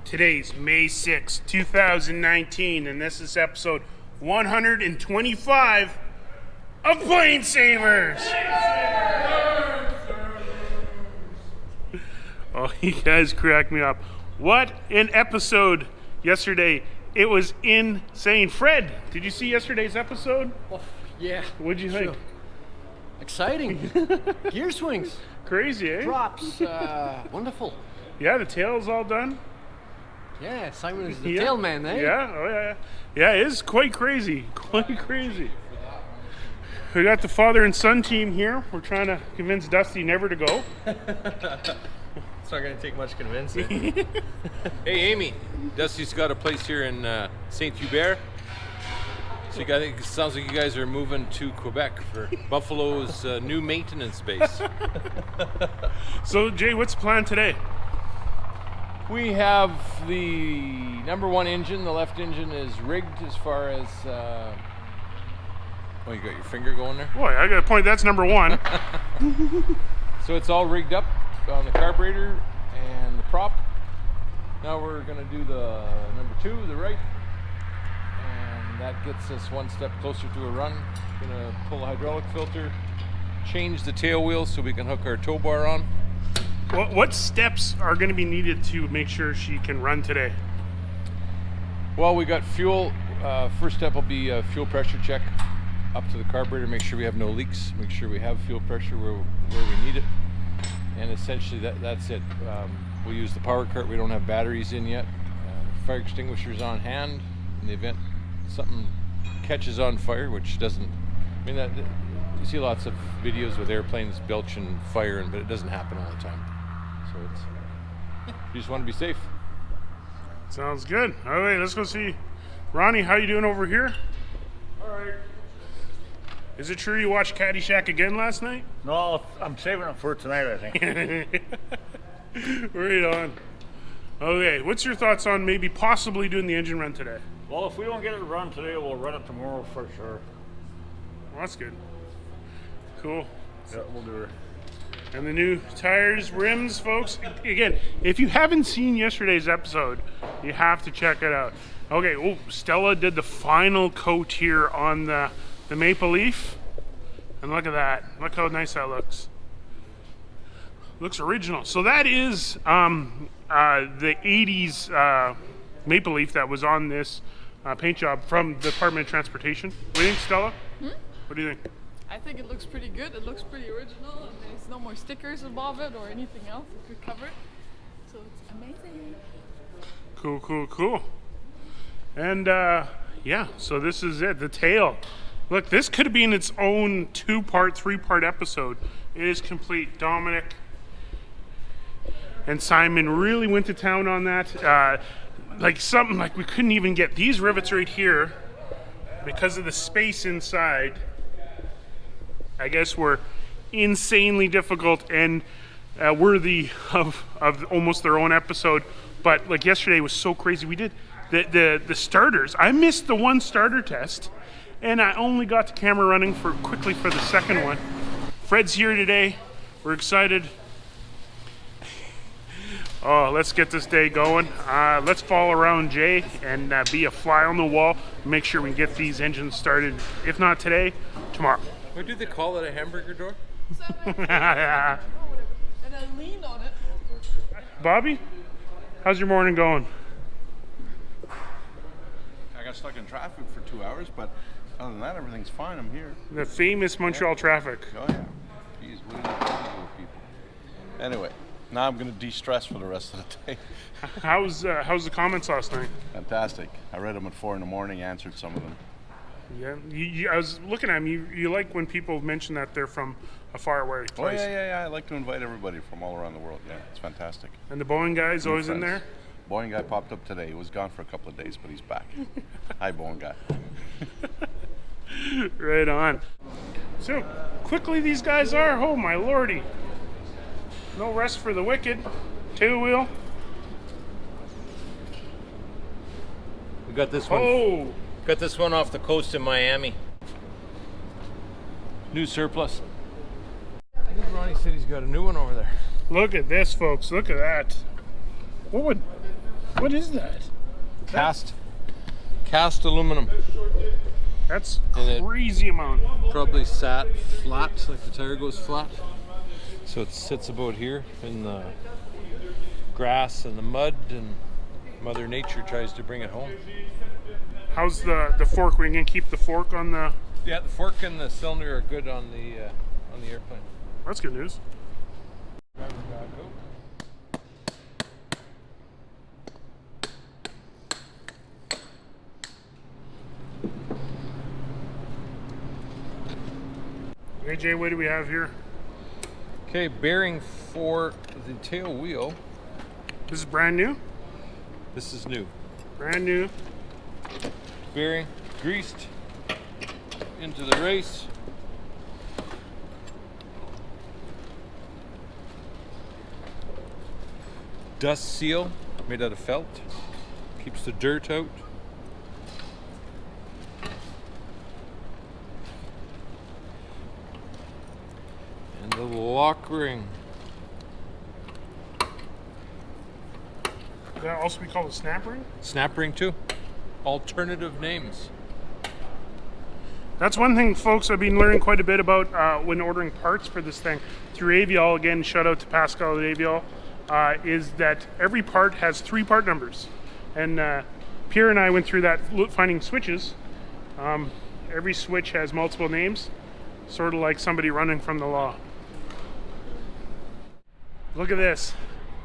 Today's May 6, 2019, and this is episode 125 of PlaneSavers. Oh, you guys crack me up. What an episode yesterday. It was insane. Fred, did you see yesterday's episode? Oh, yeah. What'd you think? Exciting. Gear swings. Crazy, eh? Drops. Wonderful. Yeah, the tail's all done. Yeah, Simon is the tail man, eh? Yeah, oh yeah. Yeah, it is quite crazy. Quite crazy. We got the father and son team here. We're trying to convince Dusty never to go. It's not going to take much convincing. Hey, Amy, Dusty's got a place here in St. Hubert. So it sounds like you guys are moving to Quebec for Buffalo's new maintenance base. So, Jay, what's the plan today? We have the number one engine. The left engine is rigged as far as... oh, you got your finger going there? Boy, I got a point. That's number one. So it's all rigged up on the carburetor and the prop. Now we're going to do the number two, the right. And that gets us one step closer to a run. Going to pull the hydraulic filter, change the tail wheel so we can hook our tow bar on. What steps are going to be needed to make sure she can run today? Well, we got fuel. First step will be a fuel pressure check up to the carburetor, make sure we have no leaks, make sure we have fuel pressure where we need it. And essentially that's it. We'll use the power cart. We don't have batteries in yet. Fire extinguishers on hand in the event something catches on fire, which doesn't, I mean, that you see lots of videos with airplanes belching fire, but it doesn't happen all the time. So you just want to be safe. Sounds good. All right, let's go see. Ronnie, how you doing over here? All right. Is it true you watched Caddyshack again last night? No, I'm saving it for tonight, I think. Right on. Okay, what's your thoughts on maybe possibly doing the engine run today? Well, if we don't get it run today, we'll run it tomorrow for sure. Well, that's good. Cool. Yeah, we'll do it. And the new tires, rims, folks. Again, if you haven't seen yesterday's episode, you have to check it out. Okay, oh, Stella did the final coat here on the Maple Leaf. And look at that. Look how nice that looks. Looks original. So that is the 80s Maple Leaf that was on this paint job from the Department of Transportation. What do you think, Stella? What do you think? I think it looks pretty good. It looks pretty original, and there's no more stickers above it or anything else that could cover it. So it's amazing. Cool, cool, cool. And yeah, so this is it, the tail. Look, this could have been its own 2-part, 3-part episode. It is complete. Dominic and Simon really went to town on that. Like something like we couldn't even get these rivets right here because of the space inside. I guess were insanely difficult and worthy of almost their own episode. But like yesterday was so crazy. We did the starters. I missed the one starter test, and I only got the camera running quickly for the second one. Fred's here today. We're excited. Oh, let's get this day going. Let's follow around Jay and be a fly on the wall. Make sure we can get these engines started. If not today, tomorrow. What do they call it, a hamburger door? And I leaned on it. Bobby, how's your morning going? I got stuck in traffic for 2 hours, but other than that, everything's fine. I'm here. The famous Montreal traffic. Oh, yeah. Jeez, what are you doing with people? Anyway, now I'm going to de-stress for the rest of the day. How's the comments last night? Fantastic. I read them at 4 in the morning, answered some of them. Yeah, I was looking at them. You like when people mention that they're from a faraway place. Oh, yeah. I like to invite everybody from all around the world. Yeah, it's fantastic. And the Boeing guy's New always friends. in there? Boeing guy popped up today. He was gone for a couple of days, but he's back. Hi, Boeing guy. Right on. So, quickly these guys are. Oh, my lordy. No rest for the wicked. Tail wheel. We got this one. Oh! Got this one off the coast in Miami. New surplus. I think Ronnie said he's got a new one over there. Look at this, folks. Look at that. What would What is that? Cast aluminum. That's And it- crazy amount. Probably sat flat, like the tire goes flat. So it sits about here in the grass and the mud, and Mother Nature tries to bring it home. How's the fork? We're gonna keep the fork on the. Yeah, the fork and the cylinder are good on the airplane. That's good news. Driver back out. AJ, what do we have here? Okay, bearing for the tail wheel. This is brand new. This is new. Brand new. Bearing greased into the race. Dust seal made out of felt. Keeps the dirt out. And the lock ring. Could that also be called a snap ring? Snap ring too. Alternative names. That's one thing, folks, I've been learning quite a bit about when ordering parts for this thing through AVL. Again, shout out to Pascal at AVL. Is that every part has 3 part numbers. And Pierre and I went through that finding switches. Every switch has multiple names, sort of like somebody running from the law. Look at this.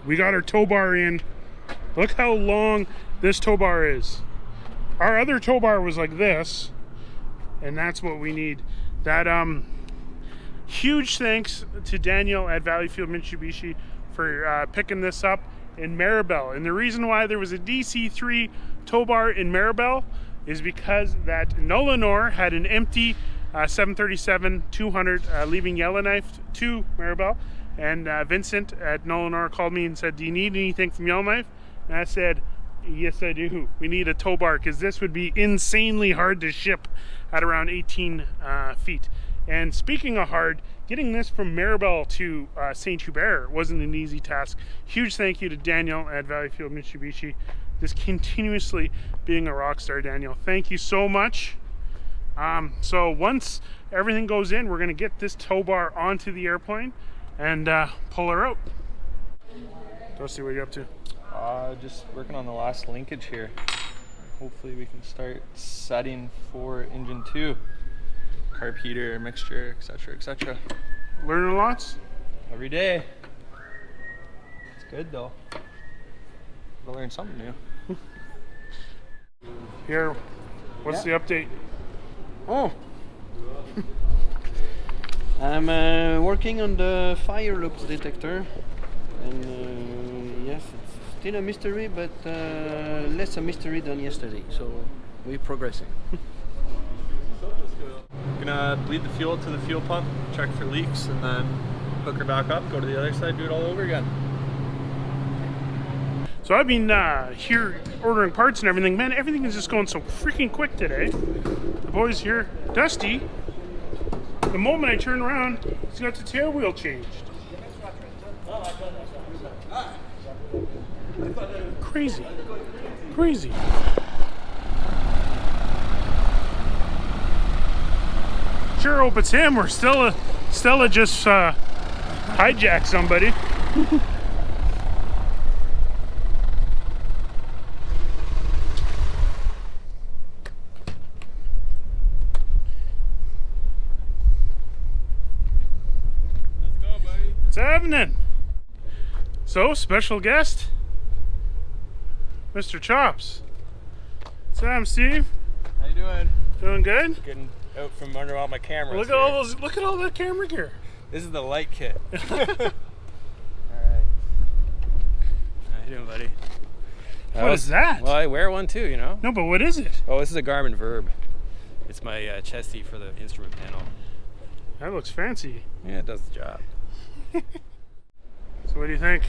We got our tow bar in. Look how long this tow bar is. Our other tow bar was like this, and that's what we need. That huge thanks to Daniel at Valleyfield Mitsubishi for picking this up in Maribel. And the reason why there was a DC-3 tow bar in Maribel is because that Nolanor had an empty 737-200 leaving Yellowknife to Maribel. And Vincent at Nolanor called me and said, "Do you need anything from Yellowknife?" And I said, "Yes, I do. We need a tow bar because this would be insanely hard to ship at around 18 feet." And speaking of hard, getting this from Maribel to St. Hubert wasn't an easy task. Huge thank you to Daniel at Valleyfield Mitsubishi. Just continuously being a rock star, Daniel. Thank you so much. So once everything goes in, we're going to get this tow bar onto the airplane and pull her out. Dusty, what are you up to? Just working on the last linkage here. Hopefully we can start setting for engine 2. Carb heater, mixture, etc., etc. Learning lots? Every day. It's good though. Gotta learn something new. Here, what's the update? Oh. I'm working on the fire loops detector, and yes, it's still a mystery, but less a mystery than yesterday, so we're progressing. Gonna bleed the fuel to the fuel pump, check for leaks, and then hook her back up, go to the other side, do it all over again. So I've been here ordering parts and everything. Man, everything is just going so freaking quick today. The boys here, Dusty, the moment I turn around, he's got the tail wheel changed. Crazy. Crazy. Sure hope it's him or Stella just hijacked somebody. What's happening? So, special guest, Mr. Chops. What's up, Steve? How you doing? Doing good? Getting out from under all my cameras. Look at all those. Look at all that camera gear. This is the light kit. Alright. How you doing, buddy? What is that? Well, I wear one too, you know. No, but what is it? Oh, this is a Garmin Verb. It's my chesty for the instrument panel. That looks fancy. Yeah, it does the job. So, what do you think?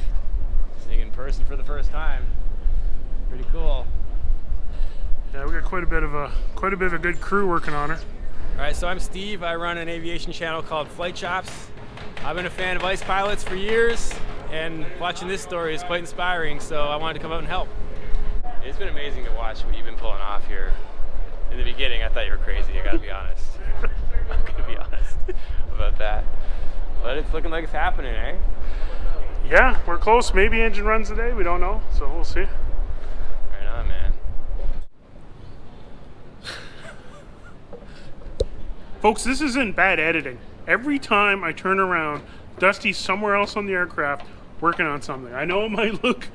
Seeing in person for the first time. Pretty cool. Yeah, we got quite a bit of a good crew working on her. All right, so I'm Steve. I run an aviation channel called Flight CHOPS. I've been a fan of ice pilots for years, and watching this story is quite inspiring. So I wanted to come out and help. It's been amazing to watch what you've been pulling off here. In the beginning, I thought you were crazy. I gotta be honest. I'm gonna be honest about that. But it's looking like it's happening, eh? Yeah, we're close. Maybe engine runs today. We don't know, so we'll see. Right on, man. Folks, this isn't bad editing. Every time I turn around, Dusty's somewhere else on the aircraft working on something. I know it might look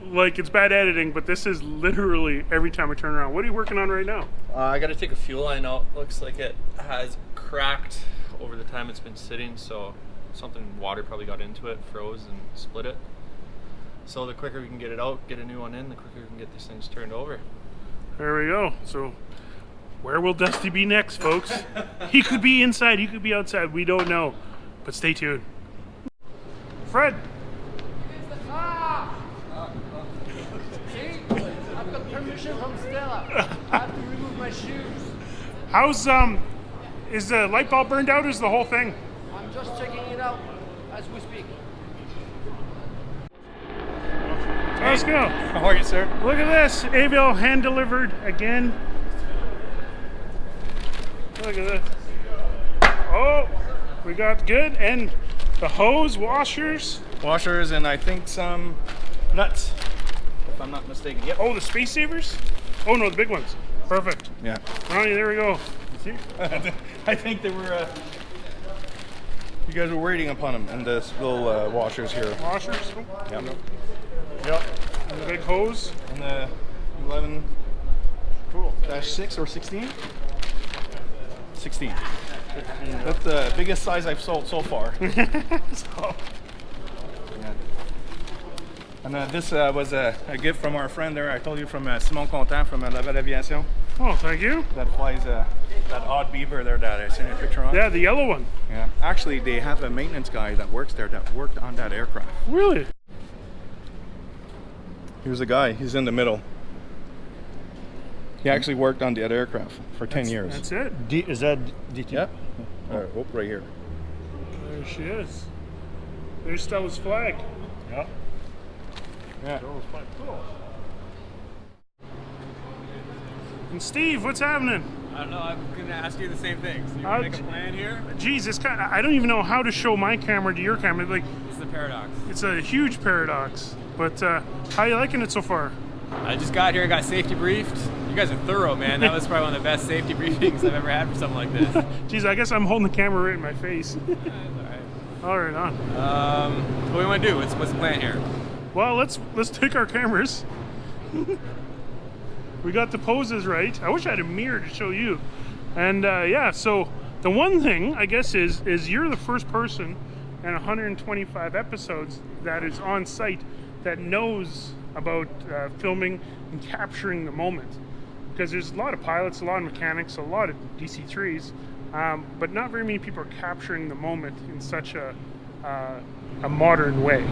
like it's bad editing, but this is literally every time I turn around. What are you working on right now? I got to take a fuel line out. Looks like it has cracked over the time it's been sitting, so water probably got into it, froze, and split it. So the quicker we can get it out, get a new one in, the quicker we can get these things turned over. There we go. So where will Dusty be next, folks? He could be inside, he could be outside. We don't know. But stay tuned. Fred. I've got permission from Stella. I have to remove my shoes. How's is the light bulb burned out or is the whole thing? I'm just checking it out as we speak. Let's go. How are you, sir? Look at this. Avil hand delivered again. Look at this. Oh, we got good. And the hose, washers. Washers and I think some nuts, if I'm not mistaken. Yep. Oh, the space savers? Oh no, the big ones. Perfect. Yeah. Ronnie, there we go. You see? I think they were. You guys were waiting upon them, and the little washers here. Washers. Yep. Yep. And the big hose. And the 11-6 or 16? 16. That's the biggest size I've sold so far. So, yeah. And this was a gift from our friend there. I told you from Simon Contant from La Belle Aviation. Oh, thank you. That flies that odd beaver there that I sent you a picture on. Yeah, the yellow one. Yeah. Actually, they have a maintenance guy that works there that worked on that aircraft. Really? Here's a guy. He's in the middle. He actually worked on that aircraft for 10 years. That's it. Is that DT? Yep. Right here. There she is. There's Stella's flag. Yep. Yeah. And Steve, what's happening? I don't know. I'm gonna ask you the same thing. So you How make a plan here. Geez, it's kind of, I don't even know how to show my camera to your camera. Like, This is the paradox. it's a huge paradox. But how you liking it so far? I just got here, got safety briefed. You guys are thorough, man. That was probably one of the best safety briefings I've ever had for something like this. Geez, I guess I'm holding the camera right in my face. All right, on. What do we want to do? What's the plan here? Well, let's take our cameras. We got the poses right. I wish I had a mirror to show you. And yeah, so the one thing I guess is you're the first person in 125 episodes that is on site that knows about filming and capturing the moment. Because there's a lot of pilots, a lot of mechanics, a lot of DC-3s, but not very many people are capturing the moment in such a modern way.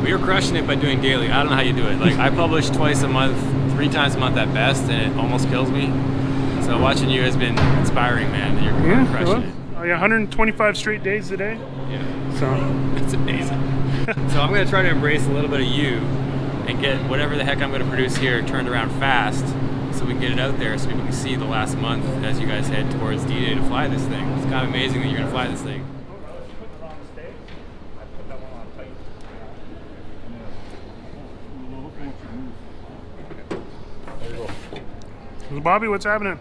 We are crushing it by doing daily. I don't know how you do it. Like, I publish twice a month, 3 times a month at best, and it almost kills me. So watching you has been inspiring, man. You're crushing it. Oh yeah, 125 straight days a day. Yeah. So It's amazing. So I'm going to try to embrace a little bit of you and get whatever the heck I'm going to produce here turned around fast so we can get it out there so people can see the last month as you guys head towards D-Day to fly this thing. It's kind of amazing that you're going to fly this thing. Bobby, what's happening?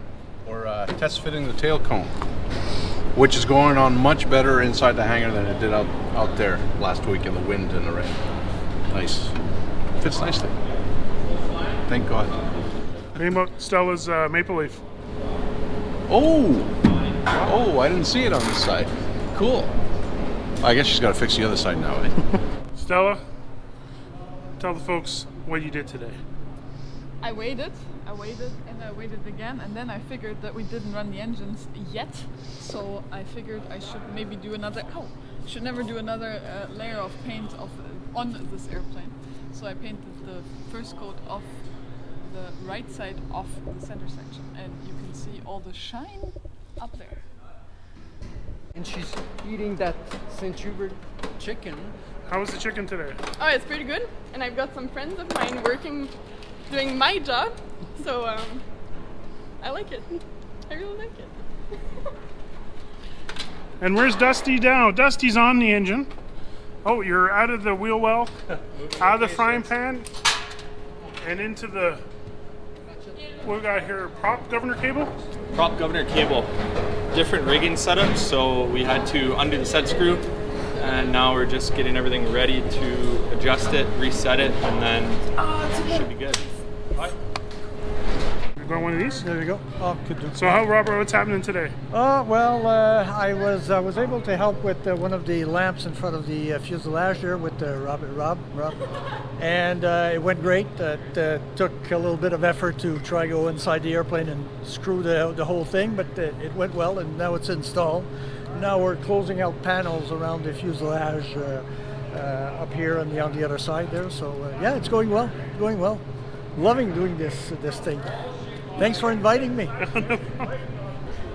We're test fitting the tail cone, which is going on much better inside the hangar than it did out there last week in the wind and the rain. Nice. Fits nicely. Thank God. Name about Stella's maple leaf. Oh, I didn't see it on this side. Cool. I guess she's got to fix the other side now, eh? Stella, tell the folks what you did today. I waited, and I waited again, and then I figured that we didn't run the engines yet, so I figured I should maybe do another, should never do another layer of paint on this airplane. So I painted the first coat off the right side of the center section, and you can see all the shine up there. And she's eating that St. Hubert chicken How was the chicken today? Oh, it's pretty good. And I've got some friends of mine doing my job. So I like it. I really like it. And where's Dusty now? Dusty's on the engine. Oh, you're out of the wheel well, out of the frying pan, and into the, what we got here, prop governor cable? Prop governor cable. Different rigging setup, so we had to undo the set screw, and now we're just getting everything ready to adjust it, reset it, and then it should be good. You got one of these? There you go. Oh, could do. So how, Robert, what's happening today? Well, I was able to help with one of the lamps in front of the fuselage there with Rob, and it went great. It took a little bit of effort to try go inside the airplane and screw the whole thing, but it went well, and now it's installed. Now we're closing out panels around the fuselage up here and on the other side there. So yeah, it's going well. Going well. Loving doing this thing. Thanks for inviting me.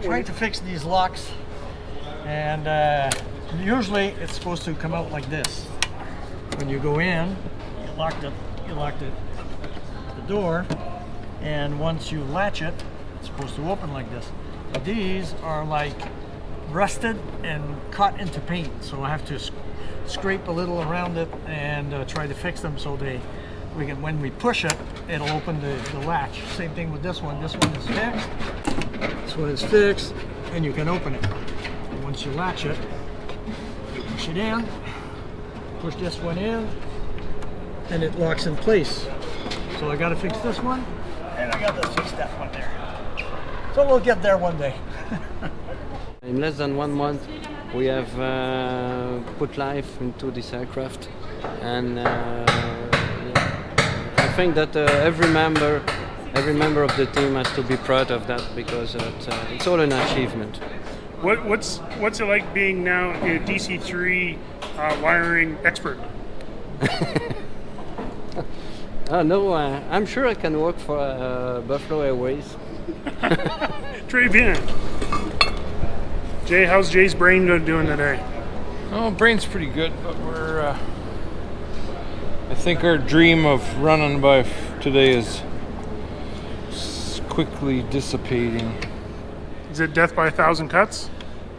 Trying to fix these locks, and usually it's supposed to come out like this. When you go in, you lock the door, and once you latch it, it's supposed to open like this. But these are like rusted and cut into paint, so I have to scrape a little around it and try to fix them so when we push it, it'll open the latch. Same thing with this one. This one is fixed. This one is fixed, and you can open it. And once you latch it, you push it in, push this one in, and it locks in place. So I got to fix this one, and I got to fix that one there. So we'll get there one day. In less than 1 month, we have put life into this aircraft, and I think that every member of the team has to be proud of that, because it's all an achievement. What's it like being now a DC-3 wiring expert? No, I'm sure I can work for Buffalo Airways. Très bien. Jay, how's Jay's brain doing today? Oh, brain's pretty good, but we're. I think our dream of running by today is quickly dissipating. Is it death by 1,000 cuts?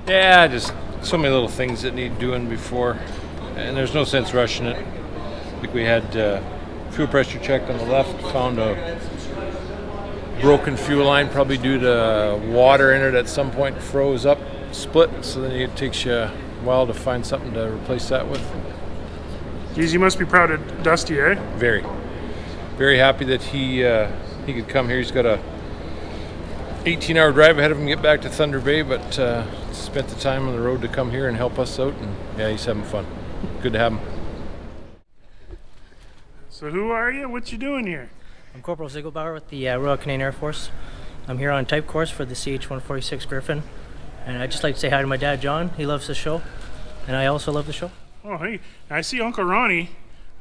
Yeah, just so many little things that need doing before, and there's no sense rushing it. I think we had fuel pressure check on the left, found a broken fuel line, probably due to water in it at some point, froze up, split, so then it takes you a while to find something to replace that with. Geez, you must be proud of Dusty, eh? Very, very happy that he could come here. He's got a 18-hour drive ahead of him to get back to Thunder Bay, but spent the time on the road to come here and help us out, and yeah, he's having fun. Good to have him. So who are you? What you doing here? I'm Corporal Ziegelbauer with the Royal Canadian Air Force. I'm here on type course for the CH-146 Griffin, and I'd just like to say hi to my dad, John. He loves the show, and I also love the show. Oh, hey, I see Uncle Ronnie.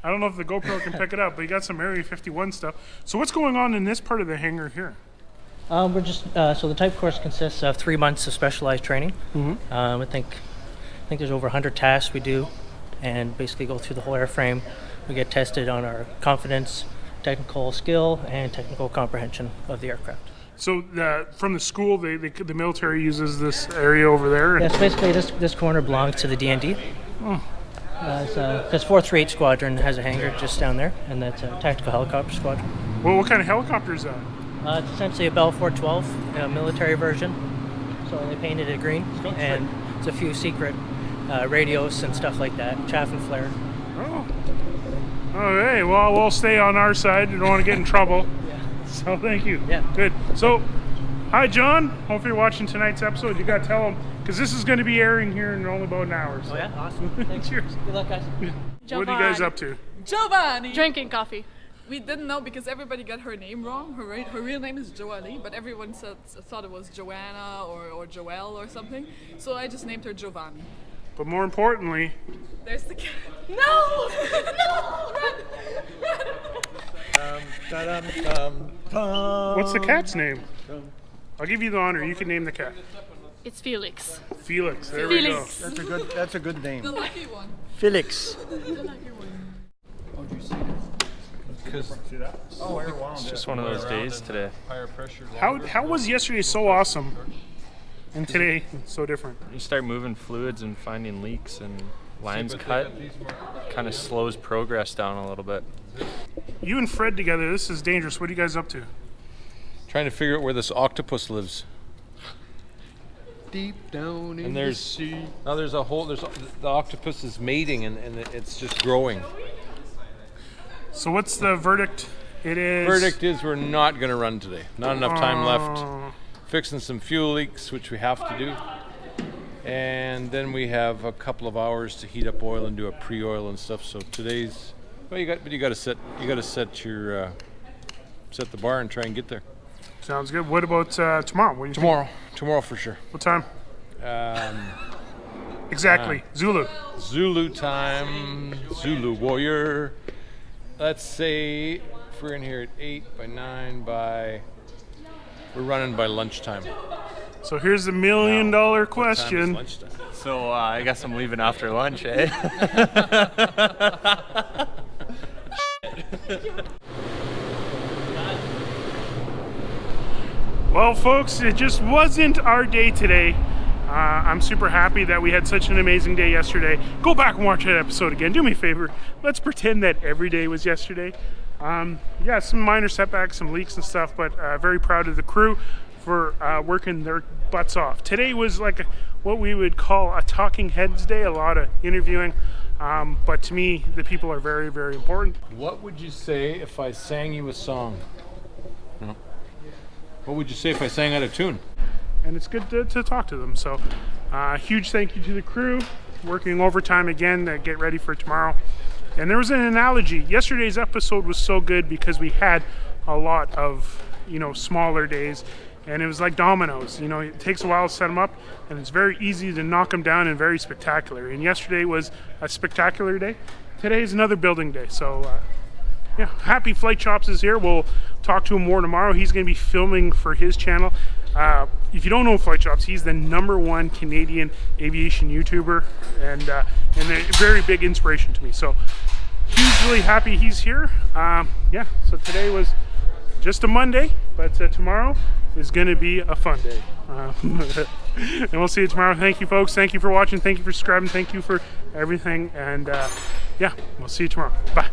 I don't know if the GoPro can pick it up, but he got some Area 51 stuff. So what's going on in this part of the hangar here? We're just so the type course consists of 3 months of specialized training. Mm-hmm. I think there's over 100 tasks we do, and basically go through the whole airframe. We get tested on our confidence, technical skill, and technical comprehension of the aircraft. So from the school, the military uses this area over there? Yes, basically this corner belongs to the DND. Oh. Because 438 Squadron has a hangar just down there, and that's a tactical helicopter squadron. Well, what kind of helicopter is that? It's essentially a Bell 412, a military version. So they painted it green, and it's a few secret radios and stuff like that, chaff and flare. Oh. Okay, well, we'll stay on our side. We don't want to get in trouble. Yeah. So thank you. Yeah. Good. So, hi, John. Hope you're watching tonight's episode. You got to tell them, because this is going to be airing here in only about an hour. So. Oh, yeah? Awesome. Thanks. Cheers. Good luck, guys. What are you guys up to? Giovanni! Drinking coffee. We didn't know because everybody got her name wrong. Her real name is Joali, but everyone thought it was Joanna or Joelle or something. So I just named her Giovanni. But more importantly, there's the cat. No! No! What's the cat's name? I'll give you the honor. You can name the cat. It's Felix. Felix, there Felix. That's a good name. The lucky one. Felix. The lucky one. It's just one of those days today. Higher pressure. How was yesterday so awesome, and today so different? You start moving fluids and finding leaks and lines cut, kind of slows progress down a little bit. You and Fred together, this is dangerous. What are you guys up to? Trying to figure out where this octopus lives. Deep down in And the there's sea. now there's the octopus is mating and it's just growing. So what's the verdict? It is. Verdict is we're not going to run today. Not enough time left. Oh. Fixing some fuel leaks, which we have to do, and then we have a couple of hours to heat up oil and do a pre-oil and stuff. So today's well, you got to set your set the bar and try and get there. Sounds good. What about tomorrow? What do you think? Tomorrow for sure. What time? Exactly. Zulu. Zulu time, Zulu warrior. Let's say if we're in here at 8 by 9 by, we're running by lunchtime. So here's the $1 million What time is question. lunchtime? So I guess I'm leaving after lunch, eh? Well, folks, it just wasn't our day today. I'm super happy that we had such an amazing day yesterday. Go back and watch that episode again. Do me a favor. Let's pretend that every day was yesterday. Yeah, some minor setbacks, some leaks and stuff, but very proud of the crew for working their butts off. Today was like what we would call a talking heads day, a lot of interviewing. But to me, the people are very, very important. What would you say if I sang you a song? No. What would you say if I sang out of tune? And it's good to talk to them. So huge thank you to the crew, working overtime again to get ready for tomorrow. And there was an analogy. Yesterday's episode was so good because we had a lot of, smaller days, and it was like dominoes. It takes a while to set them up, and it's very easy to knock them down and very spectacular. And yesterday was a spectacular day. Today is another building day. So yeah, happy Flight Chops is here. We'll talk to him more tomorrow. He's going to be filming for his channel. If you don't know Flight Chops, he's the #1 Canadian aviation YouTuber and a very big inspiration to me. So hugely happy he's here. Yeah, so today was just a Monday, but tomorrow is going to be a fun day. And we'll see you tomorrow. Thank you, folks. Thank you for watching. Thank you for subscribing. Thank you for everything. And yeah, we'll see you tomorrow. Bye.